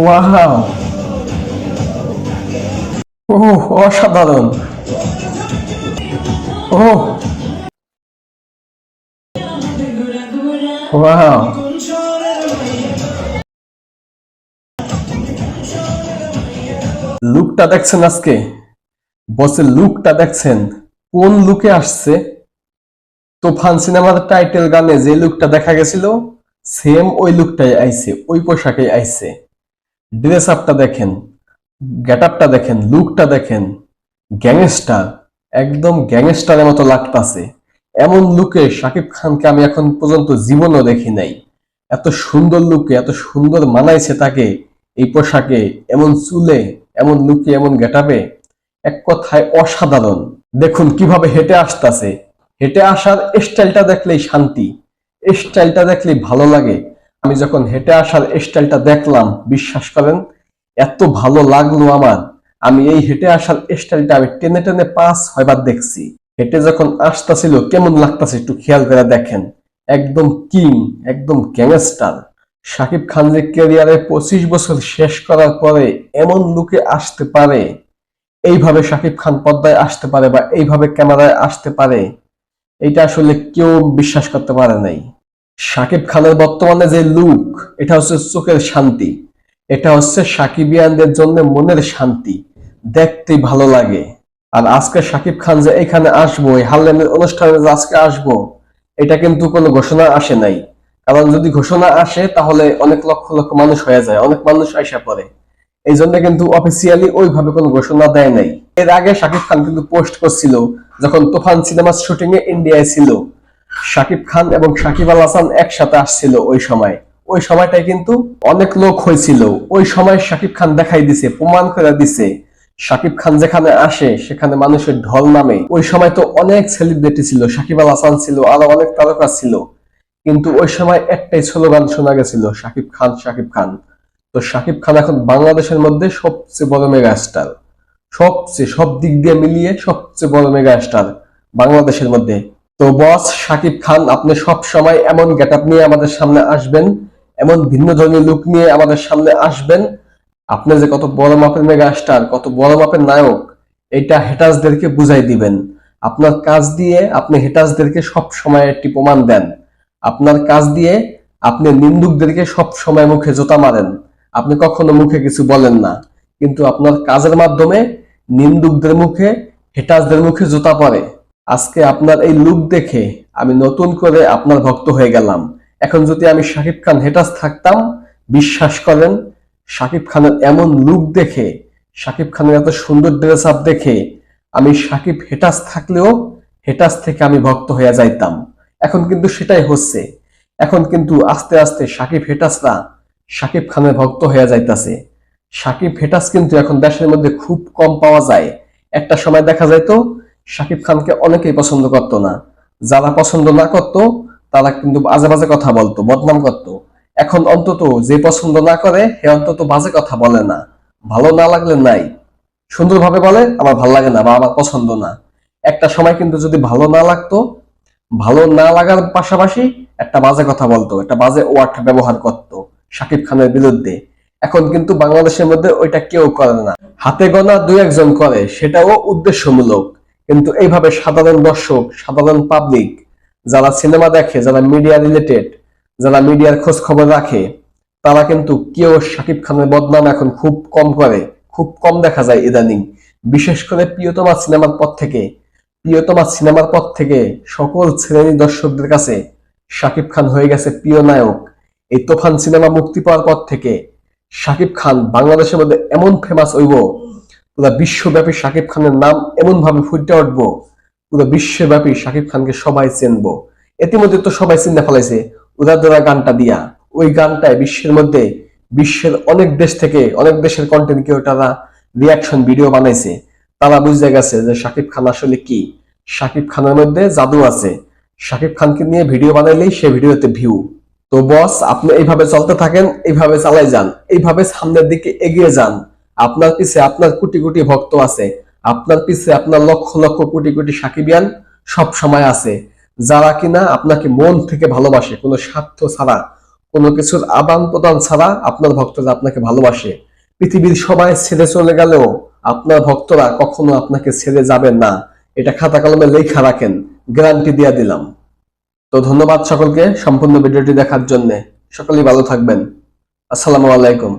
Wow! ওহ! অসাধারণ! ওহ! Wow! লুকটা দেখছেন আজকে? বসের লুকটা দেখছেন? কোন লুকে আসছে? তুফান সিনেমার টাইটেল গানে যে লুকটা দেখা গেছিল, সেম ওই লুকটাই আইছে, ওই পোশাকেই আইছে। ড্রেস আপটা দেখেন, গেট আপটা দেখেন, লুকটা দেখেন, গ্যাংস্টার, একদম গ্যাংস্টারের মতো লাগতাছে। এমন লুকে শাকিব খানকে আমি এখন পর্যন্ত জীবনও দেখি নাই। এত সুন্দর লুকে, এত সুন্দর মানাইছে তাকে এই পোশাকে, এমন চুলে, এমন লুকে, এমন গেটাপে, এক কথায় অসাধারণ। দেখুন কিভাবে হেঁটে আসতেছে, হেঁটে আসার স্টাইলটা দেখলেই শান্তি, স্টাইলটা দেখলেই ভালো লাগে। আমি যখন হেঁটে আসার স্টাইলটা দেখলাম, বিশ্বাস করেন এত ভালো লাগলো আমার। আমি এই হেঁটে আসার স্টাইলটা আমি টেনে টেনে 5-6 বার দেখছি। হেঁটে যখন আসতেছিল কেমন লাগতেছে একটু খেয়াল করে দেখেন। একদম কিং, একদম গ্যাংস্টার। শাকিব খান যে ক্যারিয়ারে 25 বছর শেষ করার পরে এমন লুকে আসতে পারে, এইভাবে শাকিব খান পর্দায় আসতে পারে বা এইভাবে ক্যামেরায় আসতে পারে, এটা আসলে কেউ বিশ্বাস করতে পারে নাই। শাকিব খানের বর্তমানে যে লুক, এটা হচ্ছে চোখের শান্তি, এটা হচ্ছে সাকিবিয়ানদের জন্য মনের শান্তি, দেখতেই ভালো লাগে। আর আজকে শাকিব খান যে এখানে আসবো, এই হারলেমের অনুষ্ঠানে যে আজকে আসবো, এটা কিন্তু কোনো ঘোষণা আসে নাই। কারণ যদি ঘোষণা আসে তাহলে অনেক লক্ষ লক্ষ মানুষ হয়ে যায়, অনেক মানুষ আইসা পড়ে। এই জন্য কিন্তু অফিসিয়ালি ওইভাবে কোনো ঘোষণা দেয় নাই। এর আগে শাকিব খান কিন্তু পোস্ট করছিল, যখন তুফান সিনেমার শুটিং এ ইন্ডিয়ায় ছিল, শাকিব খান এবং সাকিব আল হাসান একসাথে আসছিল। ওই সময়টাই কিন্তু অনেক লোক হয়েছিল। ওই সময় শাকিব খান দেখাই দিছে, প্রমাণ করে দিছে শাকিব খান যেখানে আসে সেখানে মানুষের ঢল নামে। ওই সময় তো অনেক সেলিব্রিটি ছিল, সাকিব আল হাসান ছিল, আরো অনেক তারকা ছিল, কিন্তু ওই সময় একটাই স্লোগান শোনা গেছিল, শাকিব খান, শাকিব খান। তো শাকিব খান এখন বাংলাদেশের মধ্যে সবচেয়ে বড় মেগা স্টার, সবচেয়ে, সব দিক দিয়ে মিলিয়ে সবচেয়ে বড় মেগা স্টার বাংলাদেশের মধ্যে। তো বস শাকিব খান, আপনি সব সময় এমন গেটআপ নিয়ে আমাদের সামনে আসবেন, এমন ভিন্ন ধরনের লুক নিয়ে আমাদের সামনে আসবেন। আপনি যে কত বড় মাপের মেগা স্টার, কত বড় মাপের নায়ক, এটা হেটার্সদেরকে বুঝাই দিবেন। আপনার কাজ দিয়ে আপনি হেটার্সদেরকে সব সময় একটি প্রমাণ দেন। আপনার কাজ দিয়ে আপনি নিন্দুকদেরকে সব সময় মুখে জোতা মারেন। আপনি কখনো মুখে কিছু বলেন না, কিন্তু আপনার কাজের মাধ্যমে নিন্দুকদের মুখে, হেটার্সদের মুখে জুতা পড়ে। আজকে আপনার এই লুক দেখে আমি নতুন করে আপনার ভক্ত হয়ে গেলাম। এখন যদি আমি শাকিব খান হেটার্স থাকতাম, বিশ্বাস করেন শাকিব খানের এমন লুক দেখে, শাকিব খানের এত সুন্দর ড্রেস আপ দেখে আমি শাকিব হেটার্স থাকলেও হেটার্স থেকে আমি ভক্ত হয়ে যাইতাম। এখন কিন্তু সেটাই হচ্ছে। এখন কিন্তু আস্তে আস্তে শাকিব হেটার্সরা শাকিব খানের ভক্ত হয়ে যাইতাছে। শাকিব হেটার্স কিন্তু এখন দেশের মধ্যে খুব কম পাওয়া যায়। একটা সময় দেখা যায় তো শাকিব খানকে অনেকেই পছন্দ করতো না। যারা পছন্দ না করতো তারা কিন্তু বাজে বাজে কথা বলতো, বদনাম করতো। এখন অন্তত যে পছন্দ না করে সে অন্তত বাজে কথা বলে না, ভালো না লাগলে নাই, সুন্দরভাবে বলে আমার ভালো লাগে না বা আমার পছন্দ না। একটা সময় কিন্তু যদি ভালো না লাগতো, ভালো না লাগার পাশাপাশি একটা বাজে কথা বলতো, একটা বাজে ওয়ার্ড ব্যবহার করতো শাকিব খানের বিরুদ্ধে। এখন কিন্তু বাংলাদেশের মধ্যে ওইটা কেউ করে না, হাতে গোনা 2-1 জন করে, সেটাও উদ্দেশ্যমূলক। কিন্তু এইভাবে সাধারণ দর্শক, সাধারণ পাবলিক, যারা সিনেমা দেখে, যারা মিডিয়া রিলেটেড, যারা মিডিয়ার খোঁজ খবর রাখে, তারা কিন্তু কেউ শাকিব খানের বদনাম এখন খুব কম করে, খুব কম দেখা যায় ইদানিং। বিশেষ করে প্রিয়তমা সিনেমার পর থেকে সকল শ্রেণী দর্শকদের কাছে শাকিব খান হয়ে গেছে প্রিয় নায়ক। এই তুফান সিনেমা মুক্তি পাওয়ার পর থেকে শাকিব খান বাংলাদেশের মধ্যে এমন ফেমাস হইব, পুরো বিশ্বব্যাপী শাকিব খানের নাম এমন ভাবে ফুটে উঠবো, পুরো বিশ্বব্যাপী শাকিব খানকে সবাই চিনবো। ইতিমধ্যে তো সবাই চিনে ফেলাইছে উদারদরা গানটা দিয়া। ওই গানটায় বিশ্বের মধ্যে, বিশ্বের অনেক দেশ থেকে, অনেক দেশের কন্টেন্ট ক্রিয়েটররা রিয়াকশন ভিডিও বানাইছে। তারা বুঝে গেছে যে শাকিব খান আসলে কি, শাকিব খানের মধ্যে জাদু আছে। শাকিব খানকে নিয়ে ভিডিও বানাইলেই সে ভিডিওতে ভিউ। তো বস আপনি এইভাবে চলতে থাকেন, এইভাবে চালাই যান, এইভাবে সামনের দিকে এগিয়ে যান। আপনার পিছে আপনার কোটি কোটি ভক্ত আছে, আপনার পিছে আপনার লক্ষ লক্ষ কোটি কোটি সাকিবিয়ান সব সময় আছে, যারা কিনা আপনাকে মন থেকে ভালোবাসে, কোনো স্বার্থ ছাড়া, কোনো কিছুর আদান প্রদান ছাড়া আপনার ভক্তরা আপনাকে ভালোবাসে। পৃথিবীর সবাই ছেড়ে চলে গেলেও আপনার ভক্তরা কখনো আপনাকে ছেড়ে যাবেন না, এটা খাতা কলমে লেখা রাখেন, গ্যারান্টি দিয়ে দিলাম। তো ধন্যবাদ সকলকে সম্পূর্ণ ভিডিওটি দেখার জন্য। সকলেই ভালো থাকবেন। আসসালামু আলাইকুম।